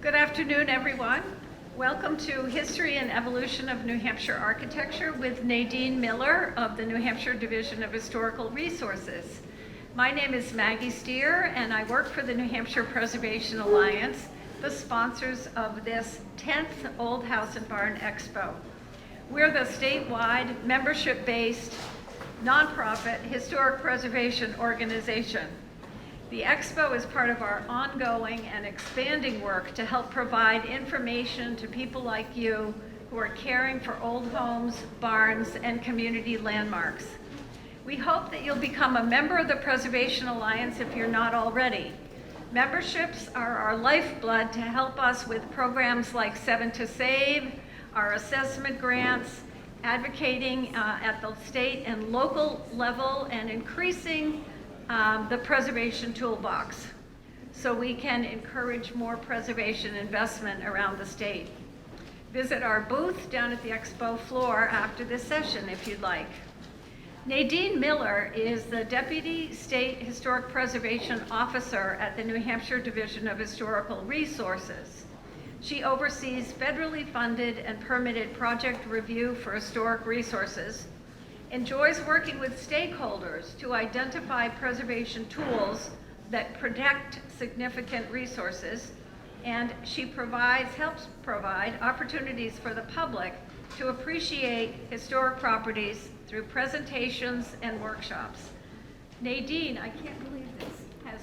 Good afternoon, everyone. Welcome to History and Evolution of New Hampshire Architecture with Nadine Miller of the New Hampshire Division of Historical Resources. My name is Maggie Steer, and I work for the New Hampshire Preservation Alliance, the sponsors of this 10th Old House and Barn Expo. We're the statewide, membership-based, nonprofit historic preservation organization. The Expo is part of our ongoing and expanding work to help provide information to people like you who are caring for old homes, barns, and community landmarks. We hope that you'll become a member of the Preservation Alliance if you're not already. Memberships are our lifeblood to help us with programs like 7 to Save, our assessment grants, advocating at the state and local level, and increasing the preservation toolbox so we can encourage more preservation investment around the state. Visit our booth down at the Expo floor after this session if you'd like. Nadine Miller is the Deputy State Historic Preservation Officer at the New Hampshire Division of Historical Resources. She oversees federally funded and permitted project review for historic resources, enjoys working with stakeholders to identify preservation tools that protect significant resources, and she helps provide opportunities for the public to appreciate historic properties through presentations and workshops. Nadine, I can't believe this, has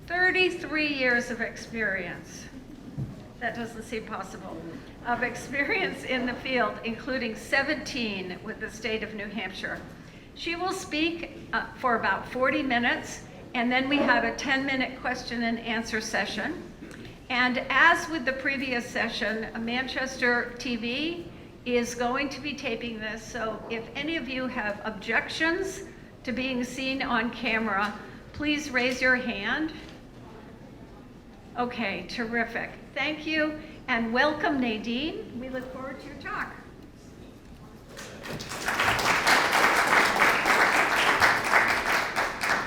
33 years of experience. That doesn't seem possible. Of experience in the field, including 17 with the state of New Hampshire. She will speak for about 40 minutes, and then we have a 10-minute question and answer session. And as with the previous session, Manchester TV is going to be taping this, so if any of you have objections to being seen on camera, please raise your hand. Okay, terrific. Thank you, and welcome, Nadine. We look forward to your talk.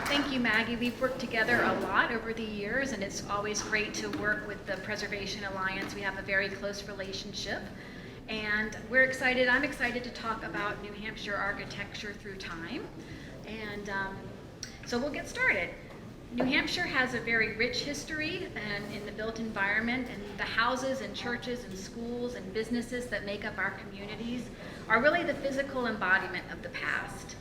Thank you, Maggie. We've worked together a lot over the years, and it's always great to work with the Preservation Alliance. We have a very close relationship, and I'm excited to talk about New Hampshire architecture through time. And so we'll get started. New Hampshire has a very rich history and in the built environment, and the houses and churches and schools and businesses that make up our communities are really the physical embodiment of the past.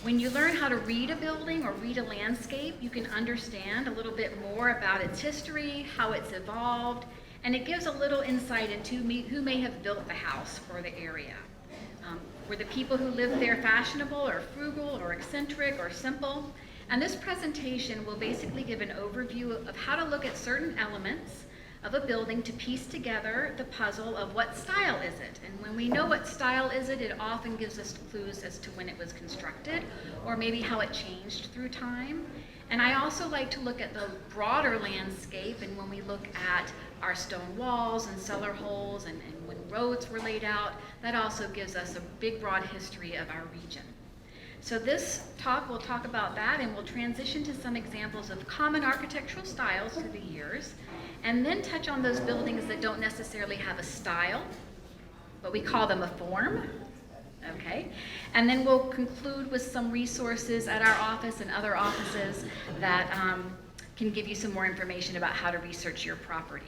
When you learn how to read a building or read a landscape, you can understand a little bit more about its history, how it's evolved, and it gives a little insight into who may have built the house or the area. Were the people who lived there fashionable or frugal or eccentric or simple? And this presentation will basically give an overview of how to look at certain elements of a building to piece together the puzzle of what style is it. And when we know what style is it, it often gives us clues as to when it was constructed or maybe how it changed through time. And I also like to look at the broader landscape, and when we look at our stone walls and cellar holes and when roads were laid out, that also gives us a big broad history of our region. So this talk will talk about that, and we'll transition to some examples of common architectural styles through the years, and then touch on those buildings that don't necessarily have a style, but we call them a form, okay? And then we'll conclude with some resources at our office and other offices that can give you some more information about how to research your property.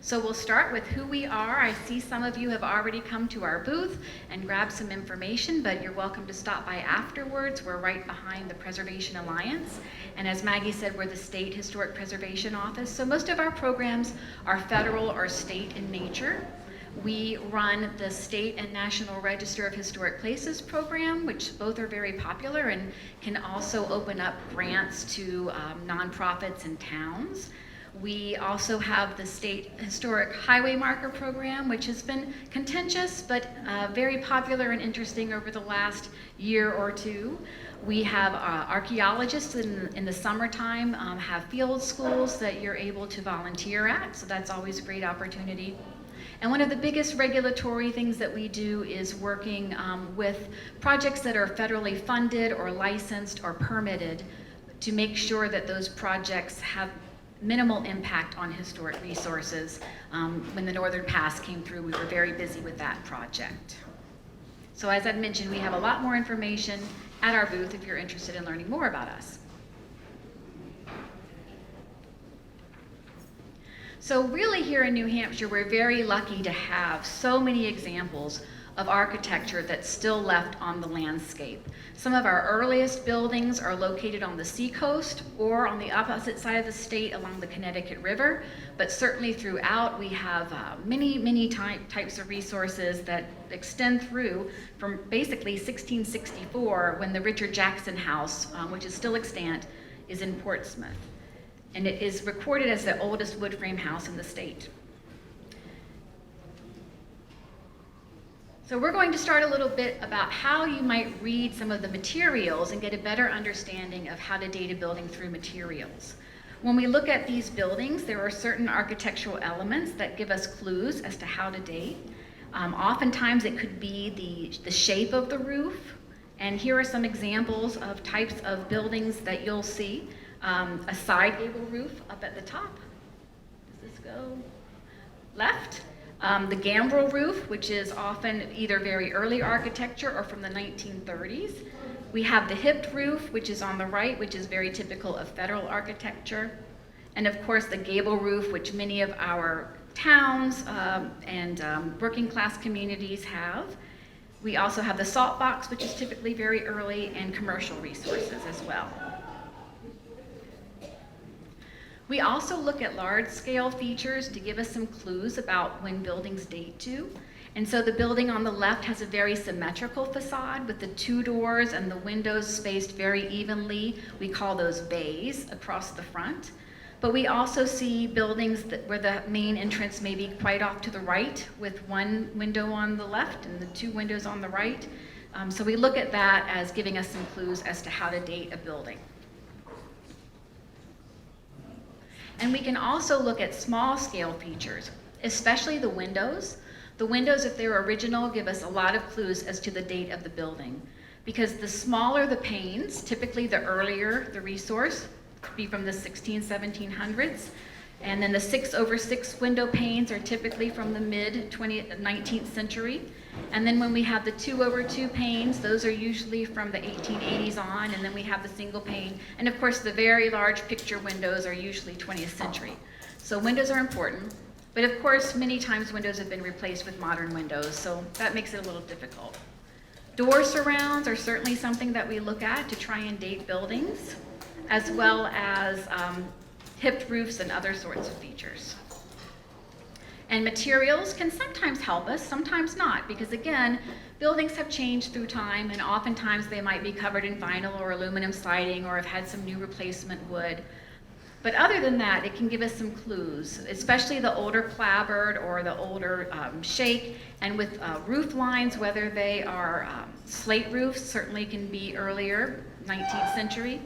So we'll start with who we are. I see some of you have already come to our booth and grabbed some information, but you're welcome to stop by afterwards. We're right behind the Preservation Alliance. And as Maggie said, we're the State Historic Preservation Office. So most of our programs are federal or state in nature. We run the State and National Register of Historic Places program, which both are very popular and can also open up grants to nonprofits and towns. We also have the State Historic Highway Marker Program, which has been contentious but very popular and interesting over the last year or two. We have archaeologists in the summertime, have field schools that you're able to volunteer at, so that's always a great opportunity. And one of the biggest regulatory things that we do is working with projects that are federally funded or licensed or permitted to make sure that those projects have minimal impact on historic resources. When the Northern Pass came through, we were very busy with that project. So as I mentioned, we have a lot more information at our booth if you're interested in learning more about us. So really here in New Hampshire, we're very lucky to have so many examples of architecture that's still left on the landscape. Some of our earliest buildings are located on the seacoast or on the opposite side of the state along the Connecticut River, but certainly throughout we have many types of resources that extend through from basically 1664 when the Richard Jackson House, which is still extant, is in Portsmouth. And it is recorded as the oldest wood frame house in the state. So we're going to start a little bit about how you might read some of the materials and get a better understanding of how to date a building through materials. When we look at these buildings, there are certain architectural elements that give us clues as to how to date. Oftentimes it could be the shape of the roof, and here are some examples of types of buildings that you'll see. A side gable roof up at the top. Does this go left? The gambrel roof, which is often either very early architecture or from the 1930s. We have the hipped roof, which is on the right, which is very typical of federal architecture. And of course the gable roof, which many of our towns and working class communities have. We also have the salt box, which is typically very early, and commercial resources as well. We also look at large-scale features to give us some clues about when buildings date to. And so the building on the left has a very symmetrical facade with the two doors and the windows spaced very evenly. We call those bays across the front. But we also see buildings where the main entrance may be quite off to the right with one window on the left and the two windows on the right. So we look at that as giving us some clues as to how to date a building. And we can also look at small scale features, especially the windows. The windows, if they're original, give us a lot of clues as to the date of the building. Because the smaller the panes, typically the earlier the resource, could be from the 1700s. And then the 6/6 window panes are typically from the mid-19th century. And then when we have the 2/2 panes, those are usually from the 1880s on, and then we have the single pane. And of course, the very large picture windows are usually 20th century. So windows are important, but of course, many times windows have been replaced with modern windows, so that makes it a little difficult. Door surrounds are certainly something that we look at to try and date buildings, as well as hipped roofs and other sorts of features. And materials can sometimes help us, sometimes not, because again, buildings have changed through time, and oftentimes they might be covered in vinyl or aluminum siding or have had some new replacement wood. But other than that, it can give us some clues, especially the older clapboard or the older shake, and with roof lines, whether they are slate roofs, certainly can be earlier, 19th century.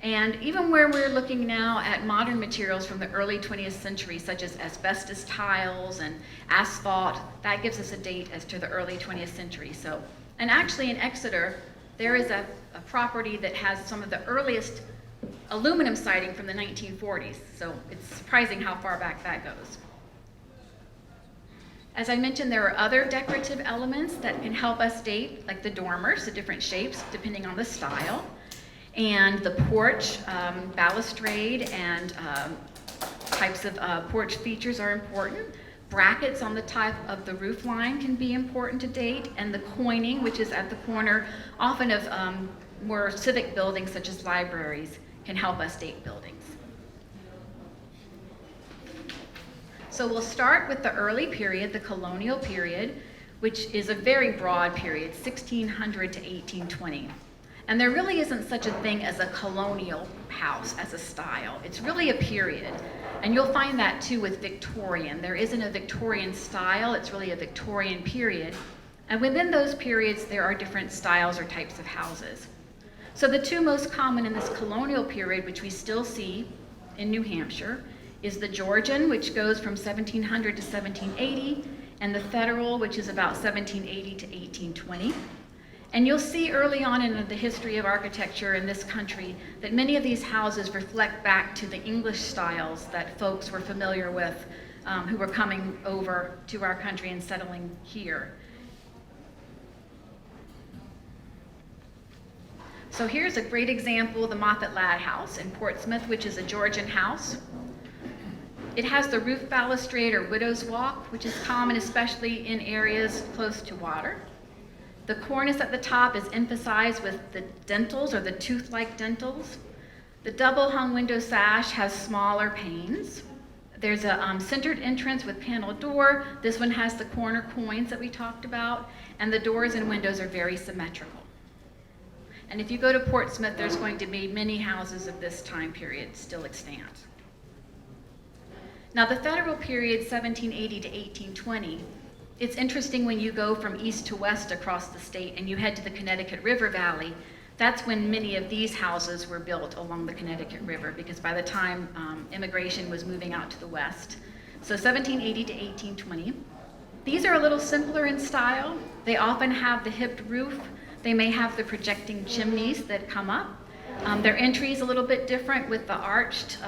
And even where we're looking now at modern materials from the early 20th century, such as asbestos tiles and asphalt, that gives us a date as to the early 20th century. So, and actually in Exeter, there is a property that has some of the earliest aluminum siding from the 1940s. So it's surprising how far back that goes. As I mentioned, there are other decorative elements that can help us date, like the dormers, the different shapes, depending on the style. And the porch, balustrade, and types of porch features are important. Brackets on the top of the roof line can be important to date, and the coining, which is at the corner, often of more civic buildings such as libraries, can help us date buildings. So we'll start with the early period, the colonial period, which is a very broad period, 1600 to 1820. And there really isn't such a thing as a colonial house as a style. It's really a period. And you'll find that too with Victorian. There isn't a Victorian style, it's really a Victorian period. And within those periods, there are different styles or types of houses. So the two most common in this colonial period, which we still see in New Hampshire, is the Georgian, which goes from 1700 to 1780, and the Federal, which is about 1780 to 1820. And you'll see early on in the history of architecture in this country that many of these houses reflect back to the English styles that folks were familiar with who were coming over to our country and settling here. So here's a great example, the Moffat Ladd House in Portsmouth, which is a Georgian house. It has the roof balustrade or widow's walk, which is common especially in areas close to water. The cornice at the top is emphasized with the dentils or the tooth-like dentils. The double-hung window sash has smaller panes. There's a centered entrance with paneled door. This one has the corner coins that we talked about, and the doors and windows are very symmetrical. And if you go to Portsmouth, there's going to be many houses of this time period still extant. Now the federal period, 1780 to 1820, it's interesting when you go from east to west across the state and you head to the Connecticut River Valley. That's when many of these houses were built along the Connecticut River, because by the time immigration was moving out to the west. So 1780 to 1820. These are a little simpler in style. They often have the hipped roof. They may have the projecting chimneys that come up. Their entry is a little bit different with the arched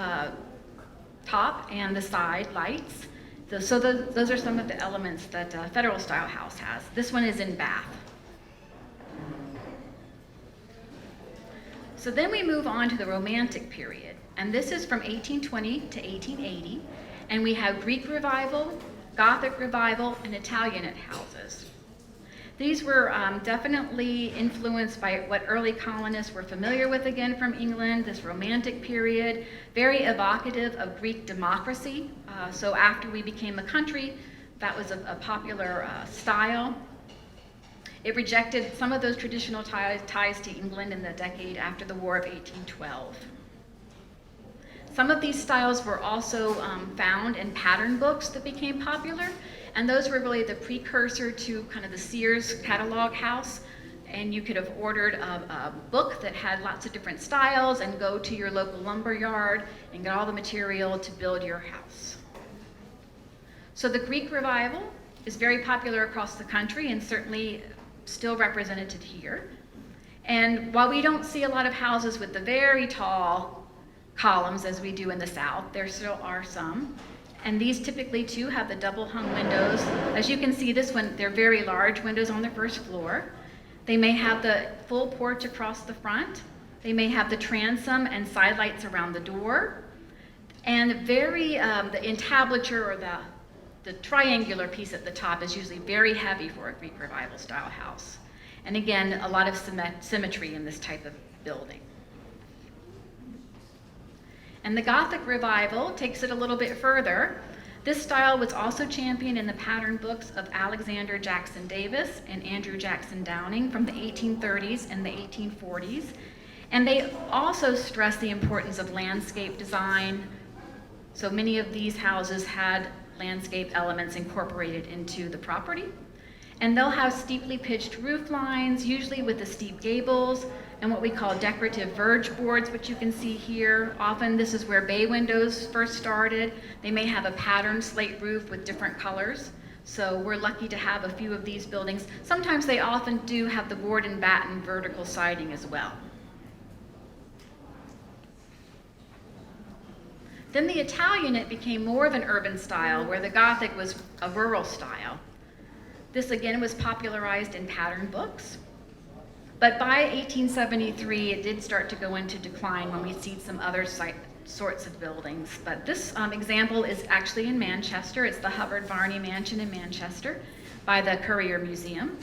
top and the side lights. So those are some of the elements that a federal style house has. This one is in Bath. So then we move on to the Romantic period, and this is from 1820 to 1880, and we have Greek Revival, Gothic Revival, and Italianate houses. These were definitely influenced by what early colonists were familiar with again from England, this Romantic period, very evocative of Greek democracy. So after we became a country, that was a popular style. It rejected some of those traditional ties to England in the decade after the War of 1812. Some of these styles were also found in pattern books that became popular, and those were really the precursor to kind of the Sears catalog house. And you could have ordered a book that had lots of different styles and go to your local lumber yard and get all the material to build your house. So the Greek Revival is very popular across the country and certainly still represented here. And while we don't see a lot of houses with the very tall columns as we do in the South, there still are some. And these typically too have the double hung windows. As you can see, this one, they're very large windows on the first floor. They may have the full porch across the front. They may have the transom and side lights around the door. And the entablature or the triangular piece at the top is usually very heavy for a Greek Revival style house. And again, a lot of symmetry in this type of building. And the Gothic Revival takes it a little bit further. This style was also championed in the pattern books of Alexander Jackson Davis and Andrew Jackson Downing from the 1830s and the 1840s. And they also stress the importance of landscape design. So many of these houses had landscape elements incorporated into the property. And they'll have steeply pitched roof lines, usually with the steep gables, and what we call decorative verge boards, which you can see here. Often this is where bay windows first started. They may have a patterned slate roof with different colors. So we're lucky to have a few of these buildings. Sometimes they often do have the board and batten vertical siding as well. Then the Italianate became more of an urban style, where the Gothic was a rural style. This again was popularized in pattern books. But by 1873, it did start to go into decline when we see some other sorts of buildings. But this example is actually in Manchester. It's the Hubbard Varney Mansion in Manchester by the Currier Museum.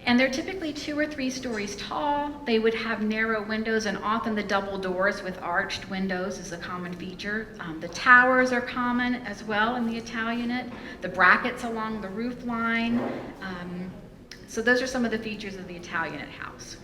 And they're typically 2 or 3 stories tall. They would have narrow windows, and often the double doors with arched windows is a common feature. The towers are common as well in the Italianate, the brackets along the roof line. So those are some of the features of the Italianate house.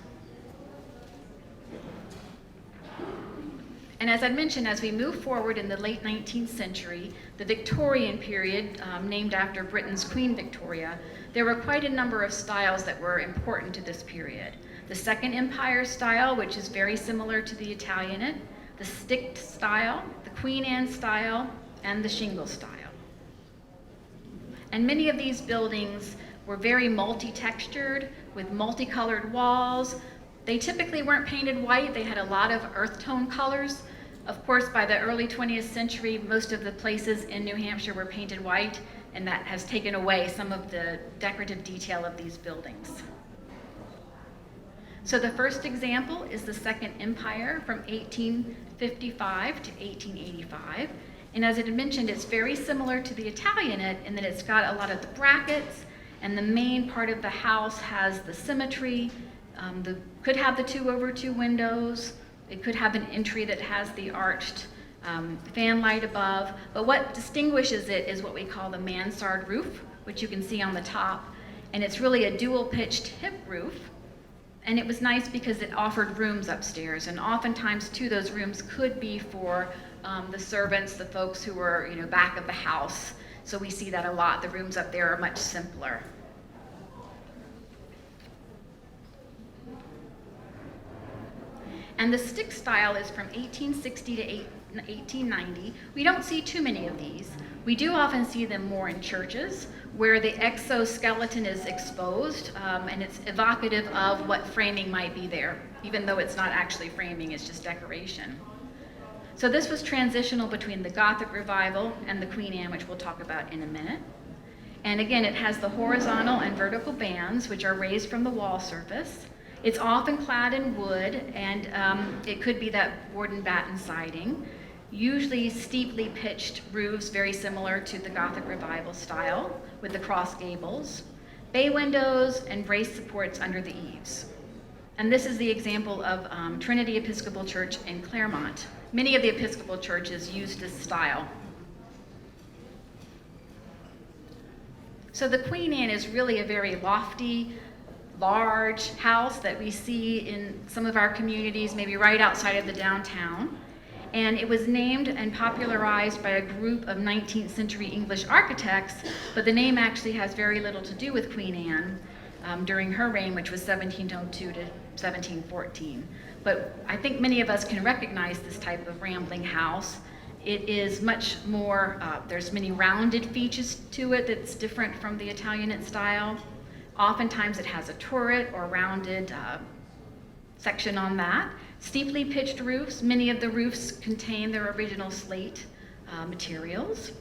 And as I mentioned, as we move forward in the late 19th century, the Victorian period, named after Britain's Queen Victoria, there were quite a number of styles that were important to this period. The Second Empire style, which is very similar to the Italianate, the sticked style, the Queen Anne style, and the shingle style. And many of these buildings were very multi-textured with multicolored walls. They typically weren't painted white. They had a lot of earth tone colors. Of course, by the early 20th century, most of the places in New Hampshire were painted white, and that has taken away some of the decorative detail of these buildings. So the first example is the Second Empire from 1855 to 1885. And as I had mentioned, it's very similar to the Italianate in that it's got a lot of the brackets, and the main part of the house has the symmetry. Could have the 2/2 windows. It could have an entry that has the arched fan light above. But what distinguishes it is what we call the mansard roof, which you can see on the top. And it's really a dual pitched hip roof. And it was nice because it offered rooms upstairs. And oftentimes, too, those rooms could be for the servants, the folks who were, back of the house. So we see that a lot. The rooms up there are much simpler. And the stick style is from 1860 to 1890. We don't see too many of these. We do often see them more in churches where the exoskeleton is exposed, and it's evocative of what framing might be there, even though it's not actually framing, it's just decoration. So this was transitional between the Gothic Revival and the Queen Anne, which we'll talk about in a minute. And again, it has the horizontal and vertical bands, which are raised from the wall surface. It's often clad in wood, and it could be that board and batten siding. Usually steeply pitched roofs, very similar to the Gothic Revival style, with the cross gables, bay windows, and brace supports under the eaves. And this is the example of Trinity Episcopal Church in Claremont. Many of the Episcopal churches used this style. So the Queen Anne is really a very lofty, large house that we see in some of our communities, maybe right outside of the downtown. And it was named and popularized by a group of 19th century English architects, but the name actually has very little to do with Queen Anne during her reign, which was 1702 to 1714. But I think many of us can recognize this type of rambling house. It is much more, there's many rounded features to it that's different from the Italianate style. Oftentimes it has a turret or rounded section on that. Steeply pitched roofs. Many of the roofs contain their original slate materials.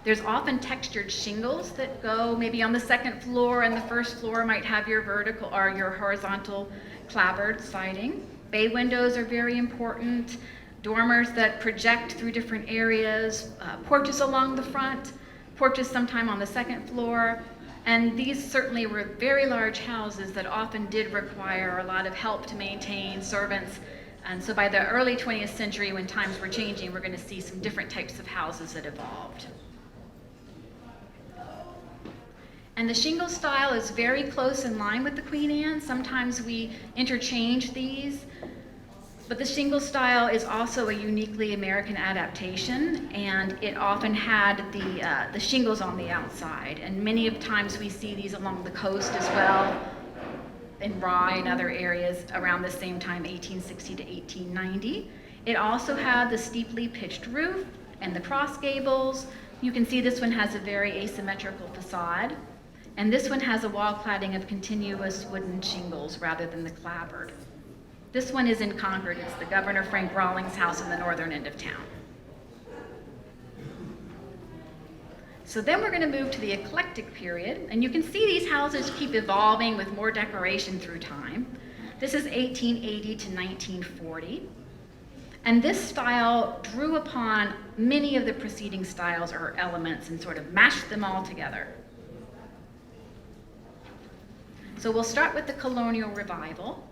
There's often textured shingles that go maybe on the second floor, and the first floor might have your vertical or your horizontal clapboard siding. Bay windows are very important. Dormers that project through different areas. Porches along the front. Porches sometime on the second floor. And these certainly were very large houses that often did require a lot of help to maintain, servants. And so by the early 20th century, when times were changing, we're going to see some different types of houses that evolved. And the shingle style is very close in line with the Queen Anne. Sometimes we interchange these. But the shingle style is also a uniquely American adaptation, and it often had the shingles on the outside. And many of times we see these along the coast as well, in Rye and other areas around the same time, 1860 to 1890. It also had the steeply pitched roof and the cross gables. You can see this one has a very asymmetrical facade. And this one has a wall cladding of continuous wooden shingles rather than the clapboard. This one is in Concord. It's the Governor Frank Rawlings house in the northern end of town. So then we're going to move to the eclectic period, and you can see these houses keep evolving with more decoration through time. This is 1880 to 1940. And this style drew upon many of the preceding styles or elements and sort of mashed them all together. So we'll start with the Colonial Revival.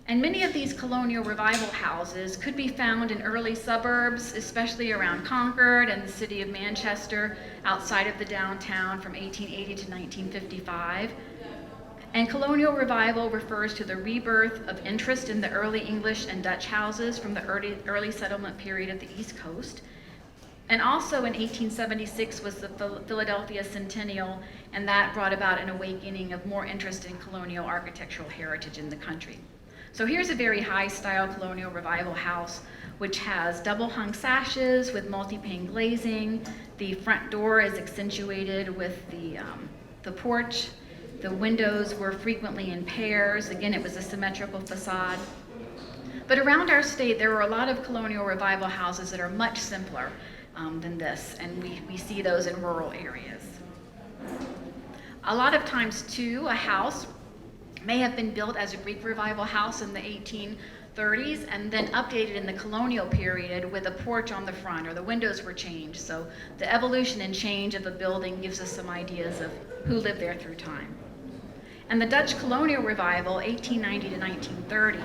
And many of these Colonial Revival houses could be found in early suburbs, especially around Concord and the city of Manchester, outside of the downtown from 1880 to 1955. And Colonial Revival refers to the rebirth of interest in the early English and Dutch houses from the early settlement period of the East Coast. And also in 1876 was the Philadelphia Centennial, and that brought about an awakening of more interest in colonial architectural heritage in the country. So here's a very high-style Colonial Revival house, which has double-hung sashes with multi-pane glazing. The front door is accentuated with the porch. The windows were frequently in pairs. Again, it was a symmetrical facade. But around our state, there were a lot of colonial revival houses that are much simpler than this, and we see those in rural areas. A lot of times, too, a house may have been built as a Greek revival house in the 1830s and then updated in the colonial period with a porch on the front, or the windows were changed. So the evolution and change of a building gives us some ideas of who lived there through time. And the Dutch colonial revival, 1890 to 1930,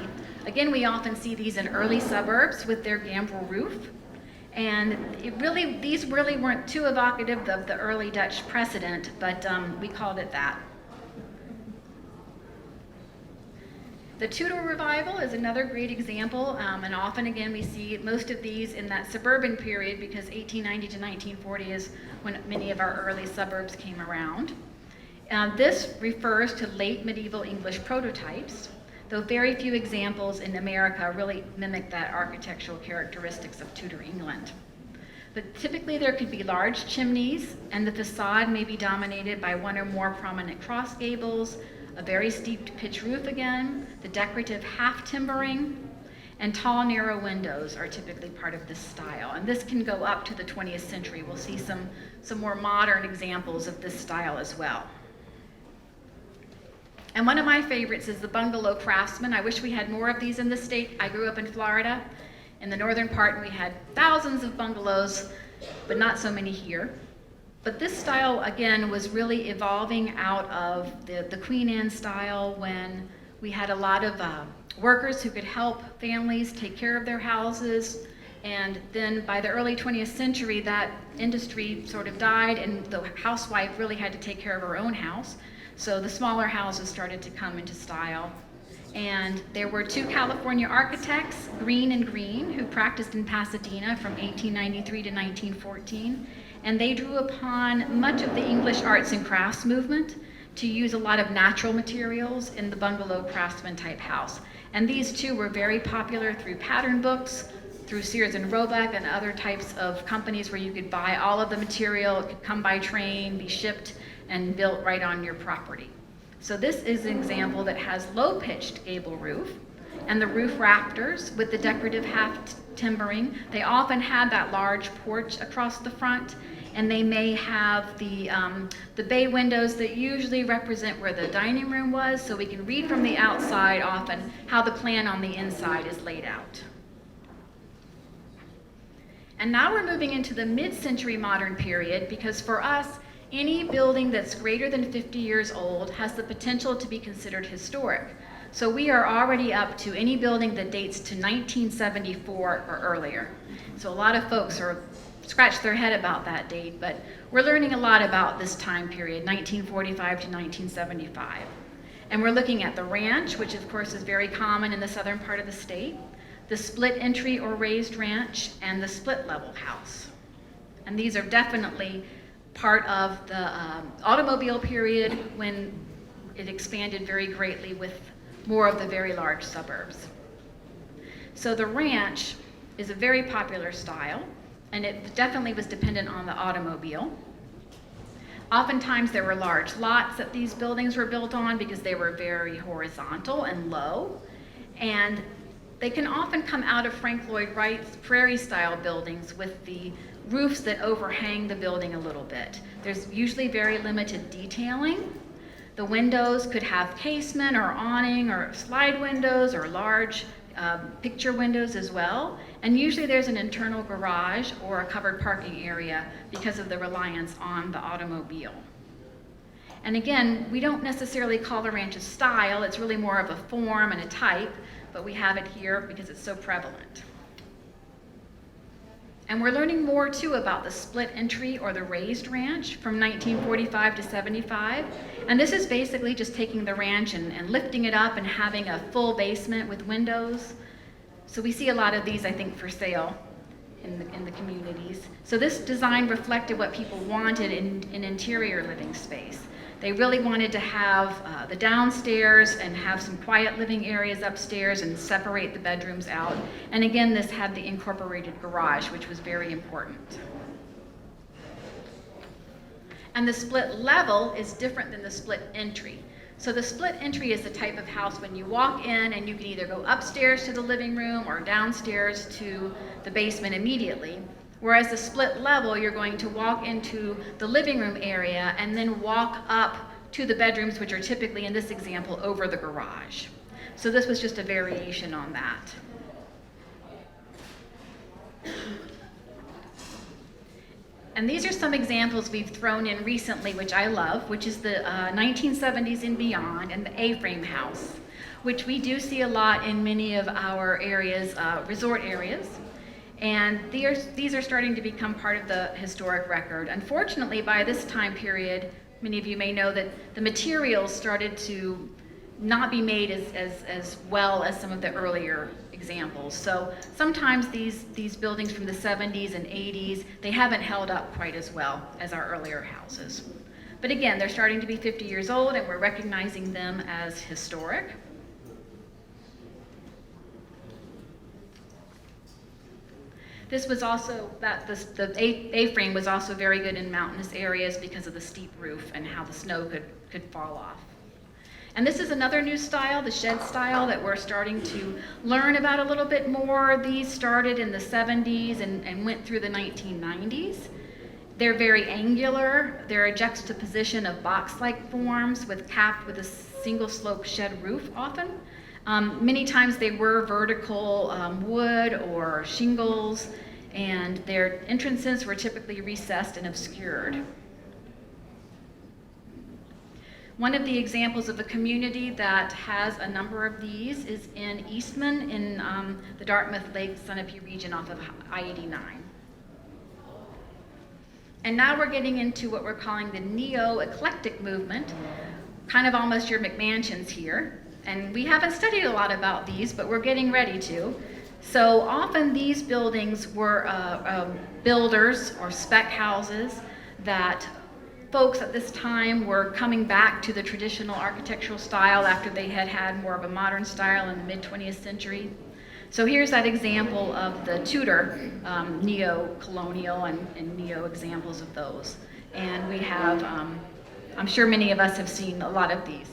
again, we often see these in early suburbs with their gambrel roof. And these really weren't too evocative of the early Dutch precedent, but we called it that. The Tudor revival is another great example, and often again we see most of these in that suburban period, because 1890 to 1940 is when many of our early suburbs came around. This refers to late medieval English prototypes, though very few examples in America really mimic that architectural characteristics of Tudor England. But typically there could be large chimneys, and the facade may be dominated by one or more prominent cross gables, a very steep pitch roof again, the decorative half timbering, and tall narrow windows are typically part of this style. And this can go up to the 20th century. We'll see some more modern examples of this style as well. And one of my favorites is the bungalow craftsman. I wish we had more of these in the state. I grew up in Florida, in the northern part, and we had thousands of bungalows, but not so many here. But this style, again, was really evolving out of the Queen Anne style, when we had a lot of workers who could help families take care of their houses. And then by the early 20th century, that industry sort of died, and the housewife really had to take care of her own house. So the smaller houses started to come into style. And there were two California architects, Green and Green, who practiced in Pasadena from 1893 to 1914. And they drew upon much of the English arts and crafts movement to use a lot of natural materials in the bungalow craftsman type house. And these two were very popular through pattern books, through Sears and Roebuck and other types of companies where you could buy all of the material. It could come by train, be shipped, and built right on your property. So this is an example that has low-pitched gable roof and the roof rafters with the decorative half timbering. They often had that large porch across the front, and they may have the bay windows that usually represent where the dining room was, so we can read from the outside often how the plan on the inside is laid out. And now we're moving into the mid-century modern period, because for us, any building that's greater than 50 years old has the potential to be considered historic. So we are already up to any building that dates to 1974 or earlier. So a lot of folks scratch their head about that date, but we're learning a lot about this time period, 1945 to 1975. And we're looking at the ranch, which of course is very common in the southern part of the state, the split entry or raised ranch, and the split level house. And these are definitely part of the automobile period, when it expanded very greatly with more of the very large suburbs. So the ranch is a very popular style, and it definitely was dependent on the automobile. Oftentimes there were large lots that these buildings were built on because they were very horizontal and low, and they can often come out of Frank Lloyd Wright's prairie-style buildings with the roofs that overhang the building a little bit. There's usually very limited detailing. The windows could have casement or awning or slide windows or large picture windows as well. And usually there's an internal garage or a covered parking area because of the reliance on the automobile. And again, we don't necessarily call the ranch a style. It's really more of a form and a type, but we have it here because it's so prevalent. And we're learning more too about the split entry or the raised ranch from 1945 to 75. And this is basically just taking the ranch and lifting it up and having a full basement with windows. So we see a lot of these, I think, for sale in the communities. So this design reflected what people wanted in interior living space. They really wanted to have the downstairs and have some quiet living areas upstairs and separate the bedrooms out. And again, this had the incorporated garage, which was very important. And the split level is different than the split entry. So the split entry is the type of house when you walk in and you can either go upstairs to the living room or downstairs to the basement immediately. Whereas the split level, you're going to walk into the living room area and then walk up to the bedrooms, which are typically, in this example, over the garage. So this was just a variation on that. And these are some examples we've thrown in recently, which I love, which is the 1970s and beyond, and the A-frame house, which we do see a lot in many of our areas, resort areas. And these are starting to become part of the historic record. Unfortunately, by this time period, many of you may know that the materials started to not be made as well as some of the earlier examples. So sometimes these buildings from the 70s and 80s, they haven't held up quite as well as our earlier houses. But again, they're starting to be 50 years old and we're recognizing them as historic. This was also, the A-frame was also very good in mountainous areas because of the steep roof and how the snow could fall off. And this is another new style, the shed style, that we're starting to learn about a little bit more. These started in the 70s and went through the 1990s. They're very angular. They're a juxtaposition of box-like forms capped with a single slope shed roof often. Many times they were vertical wood or shingles, and their entrances were typically recessed and obscured. One of the examples of a community that has a number of these is in Eastman in the Dartmouth Lake Sunapee region off of I-89. And now we're getting into what we're calling the neo-eclectic movement, kind of almost your McMansions here. And we haven't studied a lot about these, but we're getting ready to. So often these buildings were builders or spec houses that folks at this time were coming back to the traditional architectural style after they had had more of a modern style in the mid-20th century. So here's that example of the Tudor neo-colonial and neo-examples of those. And we have, I'm sure many of us have seen a lot of these.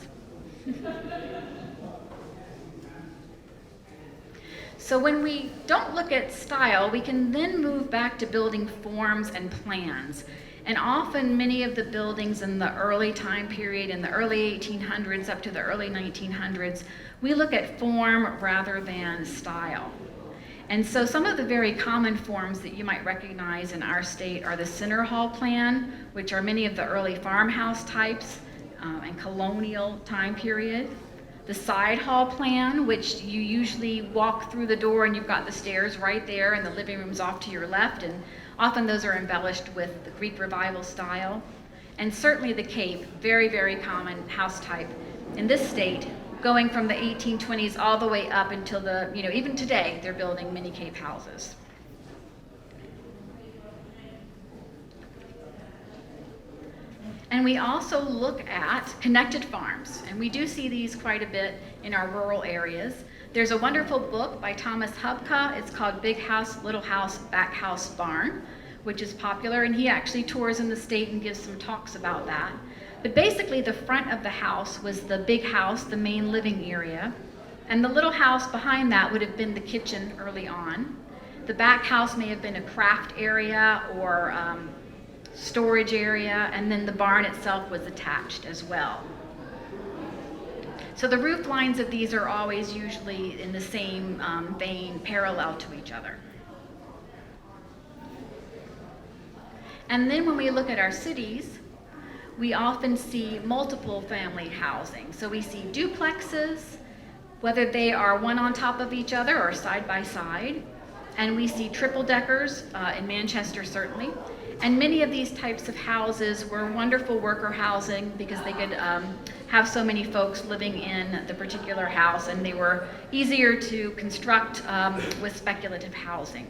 So when we don't look at style, we can then move back to building forms and plans. And often many of the buildings in the early time period, in the early 1800s up to the early 1900s, we look at form rather than style. And so some of the very common forms that you might recognize in our state are the center hall plan, which are many of the early farmhouse types and colonial time period. The side hall plan, which you usually walk through the door and you've got the stairs right there and the living room's off to your left, and often those are embellished with the Greek Revival style. And certainly the Cape, very, very common house type in this state, going from the 1820s all the way up until the, even today, they're building mini Cape houses. And we also look at connected farms, and we do see these quite a bit in our rural areas. There's a wonderful book by Thomas Hubka. It's called Big House, Little House, Back House, Barn, which is popular, and he actually tours in the state and gives some talks about that. But basically the front of the house was the big house, the main living area, and the little house behind that would have been the kitchen early on. The back house may have been a craft area or storage area, and then the barn itself was attached as well. So the roof lines of these are always usually in the same vein, parallel to each other. And then when we look at our cities, we often see multiple family housing. So we see duplexes, whether they are one on top of each other or side by side. And we see triple deckers in Manchester certainly. And many of these types of houses were wonderful worker housing because they could have so many folks living in the particular house, and they were easier to construct with speculative housing.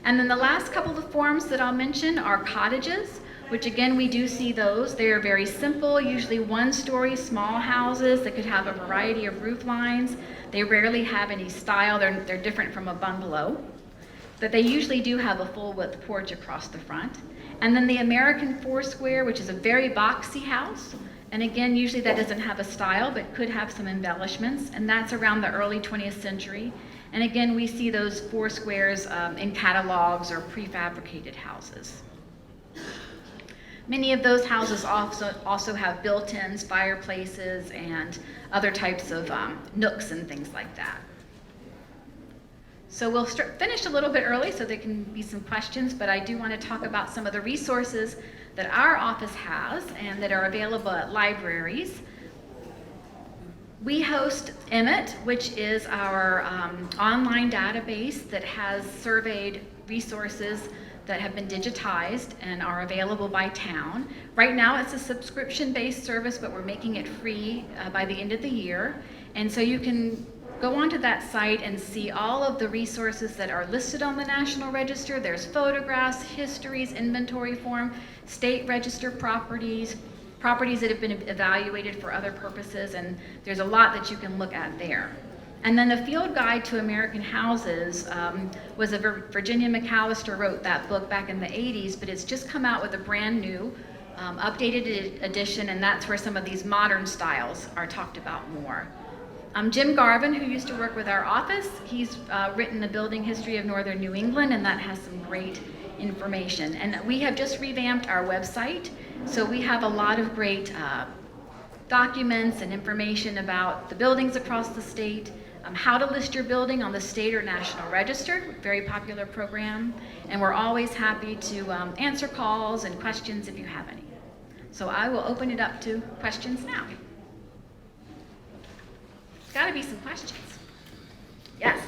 And then the last couple of forms that I'll mention are cottages, which again we do see those. They are very simple, usually one-story small houses that could have a variety of roof lines. They rarely have any style. They're different from a bungalow. that they usually do have a full width porch across the front. And then the American Foursquare, which is a very boxy house. And again, usually that doesn't have a style, but could have some embellishments. And that's around the early 20th century. And again, we see those Foursquares in catalogs or prefabricated houses. Many of those houses also have built-ins, fireplaces, and other types of nooks and things like that. So we'll finish a little bit early so there can be some questions, but I do want to talk about some of the resources that our office has and that are available at libraries. We host Emmett, which is our online database that has surveyed resources that have been digitized and are available by town. Right now it's a subscription-based service, but we're making it free by the end of the year. And so you can go onto that site and see all of the resources that are listed on the National Register. There's photographs, histories, inventory form, state register properties, properties that have been evaluated for other purposes, and there's a lot that you can look at there. And then the Field Guide to American Houses was Virginia McAllister wrote that book back in the 80s, but it's just come out with a brand new updated edition, and that's where some of these modern styles are talked about more. Jim Garvin, who used to work with our office, he's written The Building History of Northern New England, and that has some great information. And we have just revamped our website, so we have a lot of great documents and information about the buildings across the state, how to list your building on the state or national register, very popular program, and we're always happy to answer calls and questions if you have any. So I will open it up to questions now. Got to be some questions. Yes.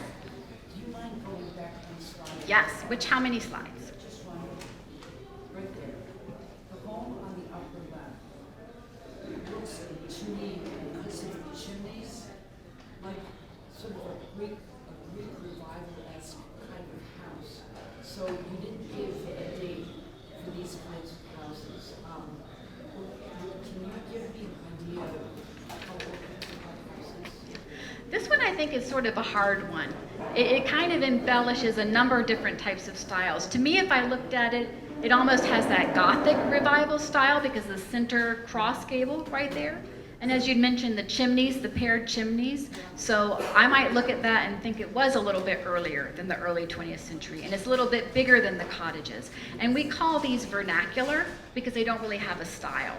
Do you mind going back one slide? Yes. How many slides? Just one. Right there. The home on the upper left. It looks chimney, chimneys, like sort of a Greek revival-esque kind of house. So you didn't give a date for these kinds of houses. Can you give me an idea of how old these houses? This one I think is sort of a hard one. It kind of embellishes a number of different types of styles. To me, if I looked at it, it almost has that Gothic revival style because of the center cross gable right there. And as you'd mentioned, the chimneys, the paired chimneys. So I might look at that and think it was a little bit earlier than the early 20th century. And it's a little bit bigger than the cottages. And we call these vernacular because they don't really have a style.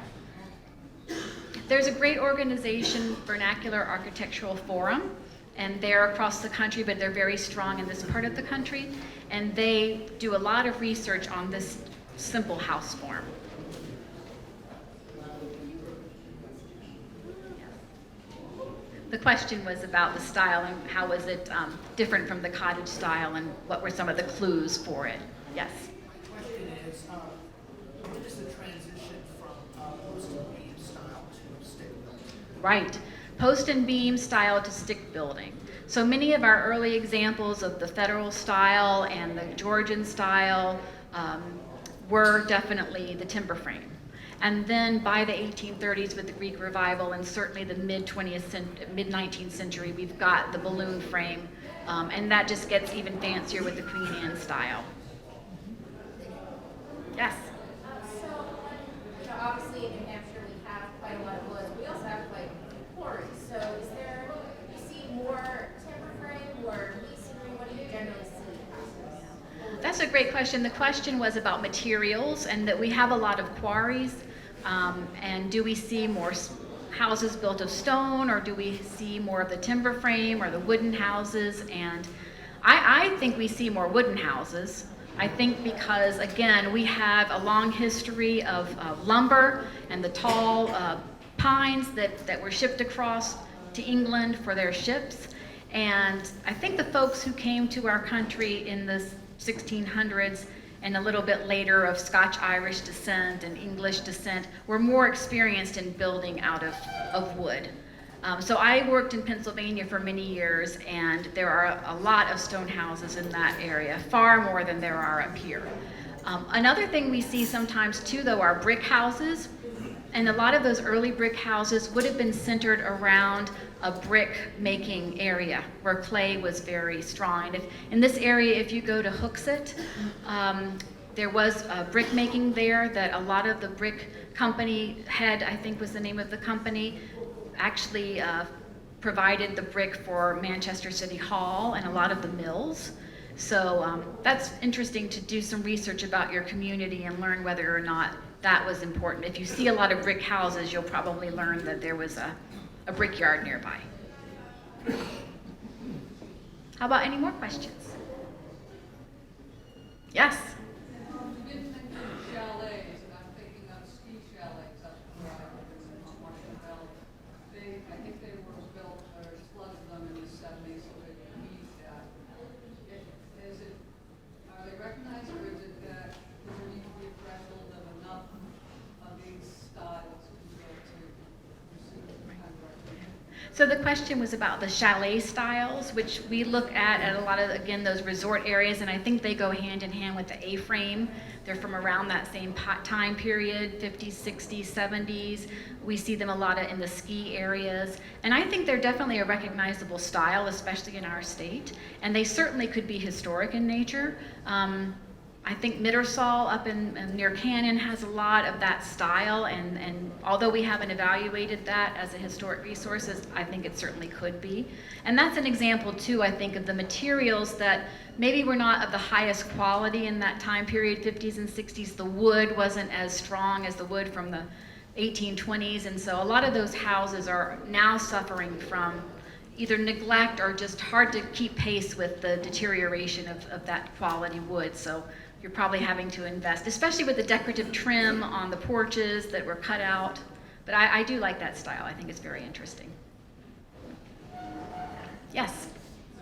There's a great organization, Vernacular Architectural Forum, and they're across the country, but they're very strong in this part of the country, and they do a lot of research on this simple house form. The question was about the style and how was it different from the cottage style and what were some of the clues for it. Yes? My question is, what is the transition from post and beam style to stick building? Right. Post and beam style to stick building. So many of our early examples of the Federal style and the Georgian style were definitely the timber frame. And then by the 1830s with the Greek revival and certainly the mid-19th century, we've got the balloon frame, and that just gets even fancier with the Queen Anne style. Yes? So obviously in New Hampshire we have quite a lot of woods. We also have like quarries. So is there, do you see more timber frame or masonry? What do you generally see in houses? That's a great question. The question was about materials and that we have a lot of quarries. And do we see more houses built of stone, or do we see more of the timber frame or the wooden houses? And I think we see more wooden houses. I think because, again, we have a long history of lumber and the tall pines that were shipped across to England for their ships. And I think the folks who came to our country in the 1600s and a little bit later of Scotch-Irish descent and English descent were more experienced in building out of wood. So I worked in Pennsylvania for many years, and there are a lot of stone houses in that area, far more than there are up here. Another thing we see sometimes too, though, are brick houses. And a lot of those early brick houses would have been centered around a brick making area where clay was very strong. And if, in this area, if you go to Hooksett, there was brick making there that a lot of the brick company, Head I think was the name of the company, actually provided the brick for Manchester City Hall and a lot of the mills. So that's interesting to do some research about your community and learn whether or not that was important. If you see a lot of brick houses, you'll probably learn that there was a brickyard nearby. How about any more questions? Yes? You didn't mention chalets, and I'm thinking of ski chalets up in Marshall. I think they were built, or flooded them in the 70s, so they could meet that. Are they recognized, or is it that does there need to be a threshold of enough of these styles to be able to receive the kind of recognition? So the question was about the chalet styles, which we look at a lot of, again, those resort areas, and I think they go hand in hand with the A-frame. They're from around that same time period, 50s, 60s, 70s. We see them a lot in the ski areas. And I think they're definitely a recognizable style, especially in our state. And they certainly could be historic in nature. I think Middersall up in near Cannon has a lot of that style, and although we haven't evaluated that as a historic resources, I think it certainly could be. And that's an example too, I think, of the materials that maybe were not of the highest quality in that time period, 50s and 60s. The wood wasn't as strong as the wood from the 1820s, and so a lot of those houses are now suffering from either neglect or just hard to keep pace with the deterioration of that quality wood. So you're probably having to invest, especially with the decorative trim on the porches that were cut out. But I do like that style. I think it's very interesting. Yes? Is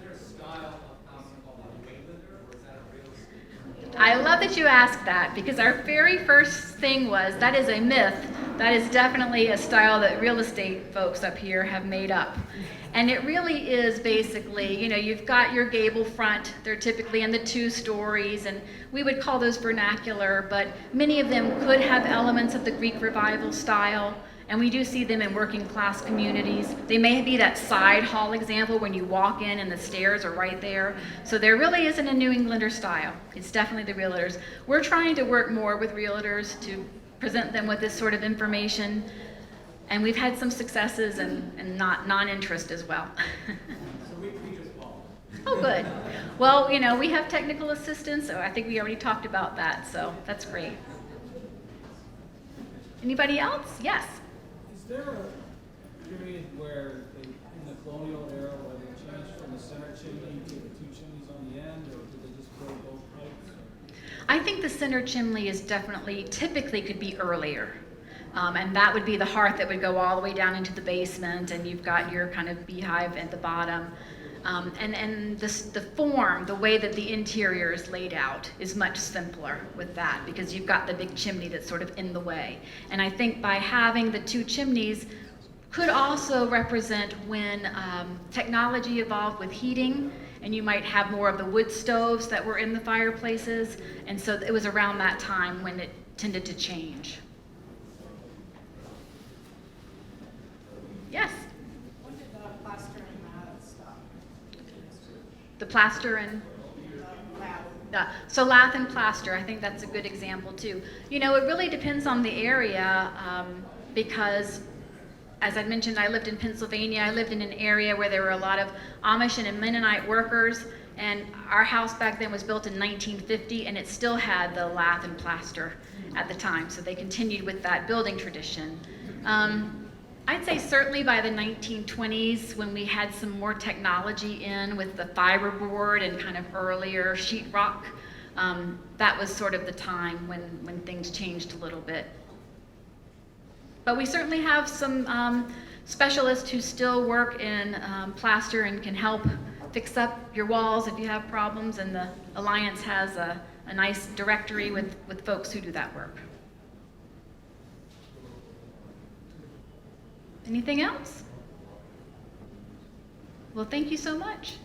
there a style of house called a Waylander, or is that a real estate? I love that you asked that, because our very first thing was, that is a myth. That is definitely a style that real estate folks up here have made up. And it really is basically, you know, you've got your gable front. They're typically in the 2 stories, and we would call those vernacular, but many of them could have elements of the Greek Revival style, and we do see them in working class communities. They may be that side hall example when you walk in and the stairs are right there. So there really isn't a New Englander style. It's definitely the realtors. We're trying to work more with realtors to present them with this sort of information. And we've had some successes and non-interest as well. So we just follow. Oh, good. Well, you know, we have technical assistance, so I think we already talked about that, so that's great. Anybody else? Yes. Is there a period where, in the colonial era, where they changed from the center chimney to the 2 chimneys on the end, or did they just build both pipes? I think the center chimney is definitely, typically could be earlier. And that would be the hearth that would go all the way down into the basement, and you've got your kind of beehive at the bottom. And the form, the way that the interior is laid out is much simpler with that, because you've got the big chimney that's sort of in the way. And I think by having the 2 chimneys could also represent when technology evolved with heating, and you might have more of the wood stoves that were in the fireplaces. And so it was around that time when it tended to change. Yes? When did the plaster and mat stop? The plaster and so lath and plaster, I think that's a good example too. You know, it really depends on the area, because as I mentioned, I lived in Pennsylvania. I lived in an area where there were a lot of Amish and Mennonite workers, and our house back then was built in 1950, and it still had the lath and plaster at the time, so they continued with that building tradition. I'd say certainly by the 1920s, when we had some more technology in with the fiberboard and kind of earlier sheetrock, that was sort of the time when things changed a little bit. But we certainly have some specialists who still work in plaster and can help fix up your walls if you have problems, and the Alliance has a nice directory with folks who do that work. Anything else? Well, thank you so much.